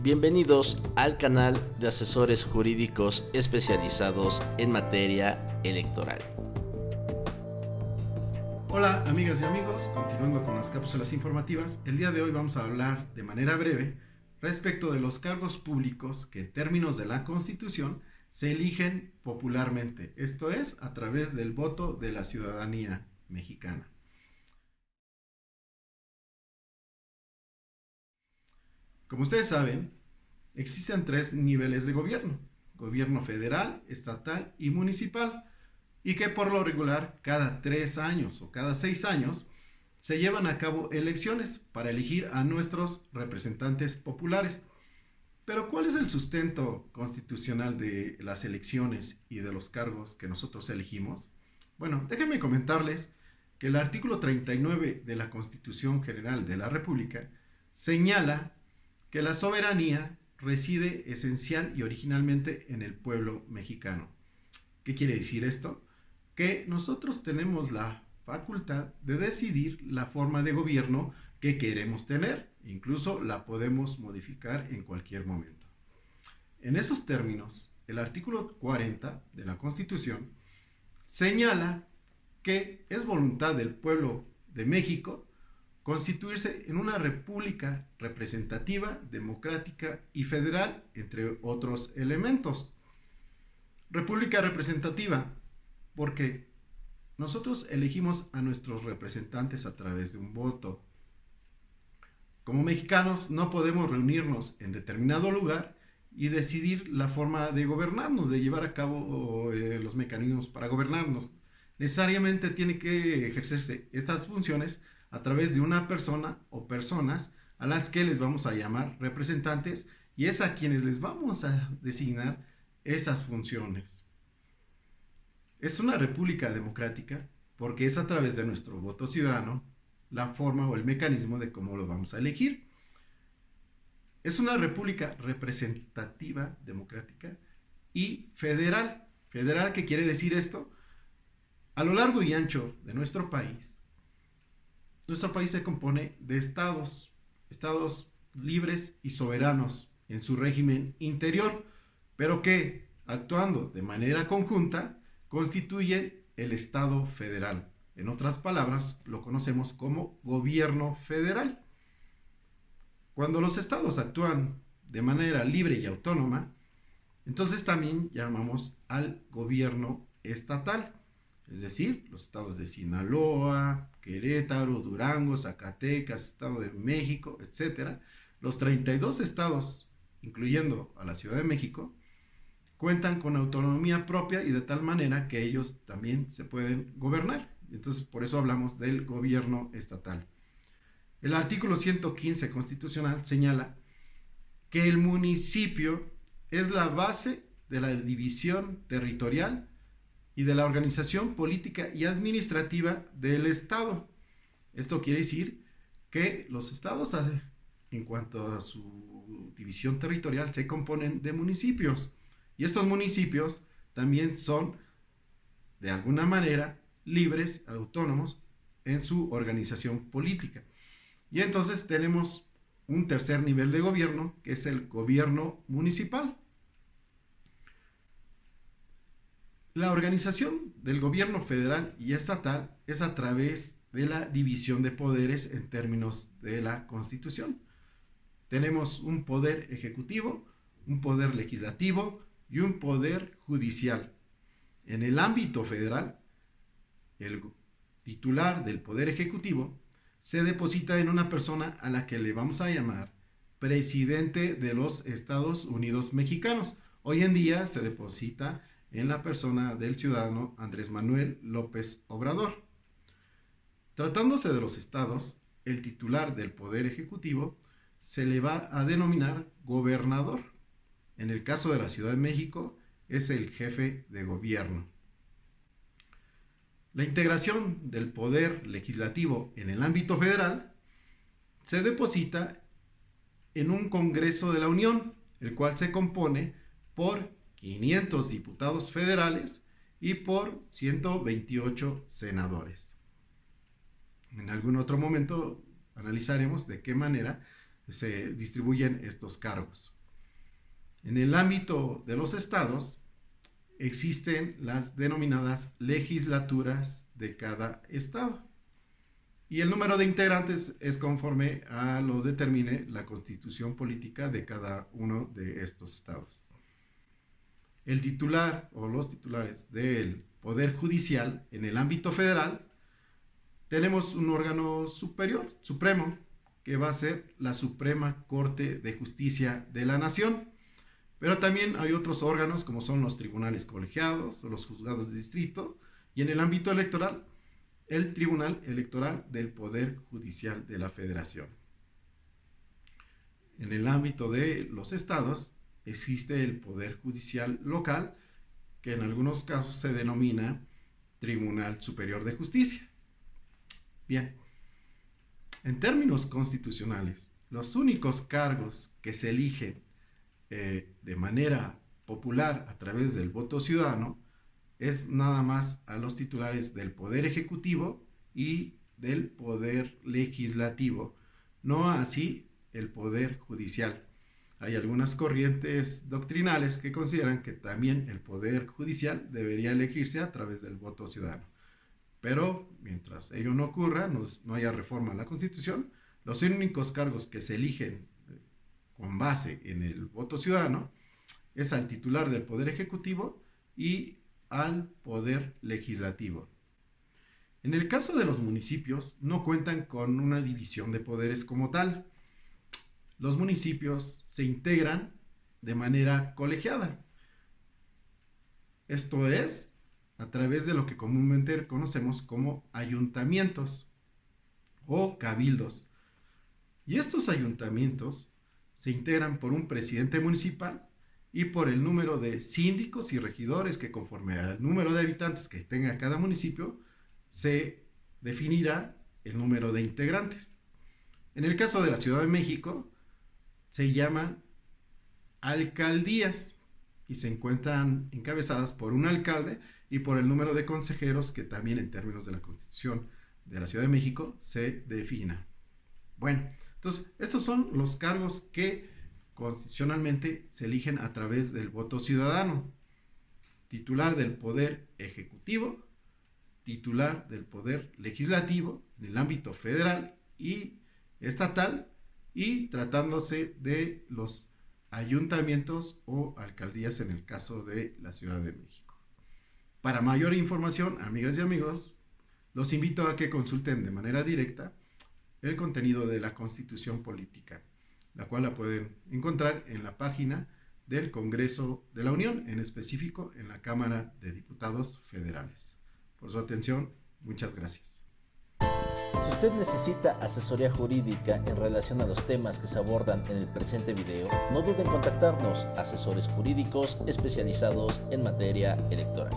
Bienvenidos al canal de asesores jurídicos especializados en materia electoral. Hola amigas y amigos, continuando con las cápsulas informativas, el día de hoy vamos a hablar de manera breve respecto de los cargos públicos que en términos de la Constitución se eligen popularmente, esto es, a través del voto de la ciudadanía mexicana. Como ustedes saben, existen tres niveles de gobierno: gobierno federal, estatal y municipal, y que por lo regular cada 3 años o cada 6 años se llevan a cabo elecciones para elegir a nuestros representantes populares. Pero ¿cuál es el sustento constitucional de las elecciones y de los cargos que nosotros elegimos? Bueno, déjenme comentarles que el artículo 39 de la Constitución General de la República señala que la soberanía reside esencial y originalmente en el pueblo mexicano. ¿Qué quiere decir esto? Que nosotros tenemos la facultad de decidir la forma de gobierno que queremos tener, incluso la podemos modificar en cualquier momento. En esos términos, el artículo 40 de la Constitución señala que es voluntad del pueblo de México constituirse en una república representativa, democrática y federal, entre otros elementos. República representativa, porque nosotros elegimos a nuestros representantes a través de un voto. Como mexicanos no podemos reunirnos en determinado lugar y decidir la forma de gobernarnos, de llevar a cabo los mecanismos para gobernarnos. Necesariamente tiene que ejercerse estas funciones a través de una persona o personas a las que les vamos a llamar representantes, y es a quienes les vamos a designar esas funciones. Es una república democrática porque es a través de nuestro voto ciudadano la forma o el mecanismo de cómo lo vamos a elegir. Es una república representativa, democrática y federal. ¿Federal qué quiere decir esto? A lo largo y ancho de nuestro país se compone de estados libres y soberanos en su régimen interior, pero que, actuando de manera conjunta, constituyen el Estado federal. En otras palabras, lo conocemos como gobierno federal. Cuando los estados actúan de manera libre y autónoma, entonces también llamamos al gobierno estatal. Es decir, los estados de Sinaloa, Querétaro, Durango, Zacatecas, Estado de México, etc. Los 32 estados, incluyendo a la Ciudad de México, cuentan con autonomía propia y de tal manera que ellos también se pueden gobernar. Entonces, por eso hablamos del gobierno estatal. El artículo 115 constitucional señala que el municipio es la base de la división territorial y de la organización política y administrativa del Estado. Esto quiere decir que los estados, en cuanto a su división territorial, se componen de municipios. Y estos municipios también son, de alguna manera, libres, autónomos en su organización política. Y entonces tenemos un tercer nivel de gobierno, que es el gobierno municipal. La organización del gobierno federal y estatal es a través de la división de poderes en términos de la Constitución. Tenemos un poder ejecutivo, un poder legislativo y un poder judicial. En el ámbito federal, el titular del poder ejecutivo se deposita en una persona a la que le vamos a llamar presidente de los Estados Unidos mexicanos. Hoy en día se deposita en la persona del ciudadano Andrés Manuel López Obrador. Tratándose de los estados, el titular del poder ejecutivo se le va a denominar gobernador. En el caso de la Ciudad de México, es el jefe de gobierno. La integración del poder legislativo en el ámbito federal se deposita en un Congreso de la Unión, el cual se compone por 500 diputados federales y por 128 senadores. En algún otro momento analizaremos de qué manera se distribuyen estos cargos. En el ámbito de los estados existen las denominadas legislaturas de cada estado. Y el número de integrantes es conforme a lo determine la constitución política de cada uno de estos estados. El titular o los titulares del Poder Judicial en el ámbito federal, tenemos un órgano superior, supremo, que va a ser la Suprema Corte de Justicia de la Nación. Pero también hay otros órganos como son los tribunales colegiados o los juzgados de distrito, y en el ámbito electoral, el Tribunal Electoral del Poder Judicial de la Federación. En el ámbito de los estados existe el Poder Judicial Local, que en algunos casos se denomina Tribunal Superior de Justicia. Bien, en términos constitucionales, los únicos cargos que se eligen de manera popular a través del voto ciudadano es nada más a los titulares del Poder Ejecutivo y del Poder Legislativo, no así el Poder Judicial. Hay algunas corrientes doctrinales que consideran que también el Poder Judicial debería elegirse a través del voto ciudadano. Pero mientras ello no ocurra, no haya reforma a la Constitución, los únicos cargos que se eligen con base en el voto ciudadano es al titular del Poder Ejecutivo y al Poder Legislativo. En el caso de los municipios, no cuentan con una división de poderes como tal. Los municipios se integran de manera colegiada. Esto es, a través de lo que comúnmente conocemos como ayuntamientos o cabildos. Y estos ayuntamientos se integran por un presidente municipal y por el número de síndicos y regidores que, conforme al número de habitantes que tenga cada municipio, se definirá el número de integrantes. En el caso de la Ciudad de México, se llaman alcaldías y se encuentran encabezadas por un alcalde y por el número de consejeros que también en términos de la Constitución de la Ciudad de México se defina. Bueno, entonces estos son los cargos que constitucionalmente se eligen a través del voto ciudadano. Titular del Poder Ejecutivo, titular del Poder Legislativo en el ámbito federal y estatal, y tratándose de los ayuntamientos o alcaldías en el caso de la Ciudad de México. Para mayor información, amigas y amigos, los invito a que consulten de manera directa el contenido de la Constitución Política, la cual la pueden encontrar en la página del Congreso de la Unión, en específico en la Cámara de Diputados Federales. Por su atención, muchas gracias. Si usted necesita asesoría jurídica en relación a los temas que se abordan en el presente video, no duden en contactarnos, asesores jurídicos especializados en materia electoral.